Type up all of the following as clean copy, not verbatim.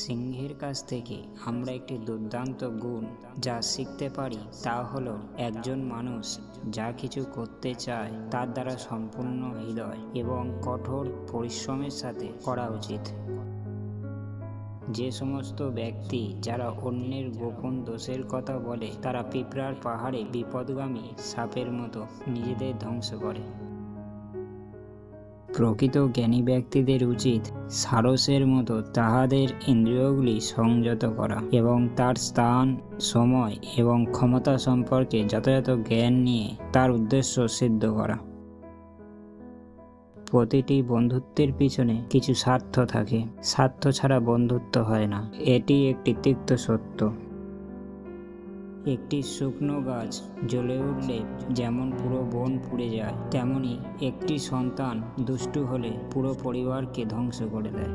সিংহের কাছ থেকে আমরা একটি দুর্দান্ত গুণ যা শিখতে পারি তা হলো একজন মানুষ যা কিছু করতে চায় তার দ্বারা সম্পূর্ণ হৃদয় এবং কঠোর পরিশ্রমের সাথে করা উচিত। যে সমস্ত ব্যক্তি যারা অন্যের গোপন দোষের কথা বলে তারা পিঁপড়ার পাহাড়ে বিপদগামী সাপের মতো নিজেদের ধ্বংস করে। প্রকৃত জ্ঞানী ব্যক্তিদের উচিত সারসের মতো তাহাদের ইন্দ্রিয়গুলি সংযত করা এবং তার স্থান, সময় এবং ক্ষমতা সম্পর্কে যথাযথ জ্ঞান নিয়ে তার উদ্দেশ্য সিদ্ধ করা। প্রতিটি বন্ধুত্বের পিছনে কিছু স্বার্থ থাকে, স্বার্থ ছাড়া বন্ধুত্ব হয় না, এটি একটি তিক্ত সত্য। একটি শুকনো গাছ জ্বলে উঠলে যেমন পুরো বন পুড়ে যায়, তেমনি একটি সন্তান দুষ্টু হলে পুরো পরিবারকে ধ্বংস করে দেয়।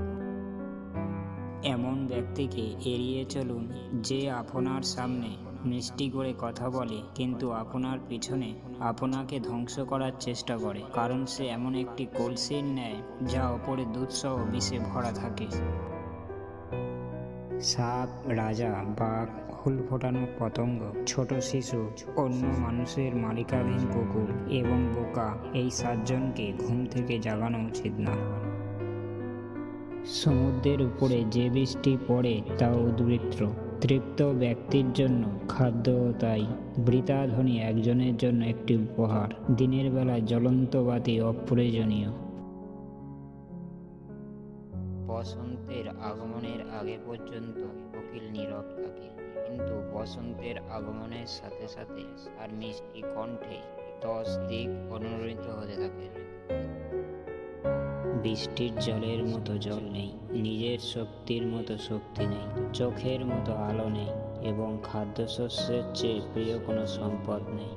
এমন ব্যক্তিকে এড়িয়ে চলুন যে আপনার সামনে মিষ্টি করে কথা বলে কিন্তু আপনার পিছনে আপনাকে ধ্বংস করার চেষ্টা করে, কারণ সে এমন একটি কলসির ন্যায় যা ওপরে দুধসহ বিষে ভরা থাকে। সাপ, রাজা, বাঘ, ফুল ফোটানো পতঙ্গ, ছোট শিশু, অন্য মানুষের মালিকাধীন কুকুর এবং বোকা, এই 7 জনকে ঘুম থেকে জাগানো উচিত না। সমুদ্রের উপরে যে বৃষ্টি পড়ে তা উদ্বৃত্ত, তৃপ্ত ব্যক্তির জন্য খাদ্য, তাই বৃথা ধনী একজনের জন্য একটি উপহার। দিনের বেলা জ্বলন্ত বাতি অপ্রয়োজনীয়। বসন্তের আগমনের আগে পর্যন্ত কোকিল নীরব থাকে, কিন্তু বসন্তের আগমনের সাথে সাথে তার মিষ্টি কণ্ঠে 10 দিক অনুরণিত হতে থাকে। বৃষ্টির জলের মতো জল নেই, নিজের শক্তির মতো শক্তি নেই, চোখের মতো আলো নেই এবং খাদ্যশস্যের চেয়ে প্রিয় কোনো সম্পদ নেই।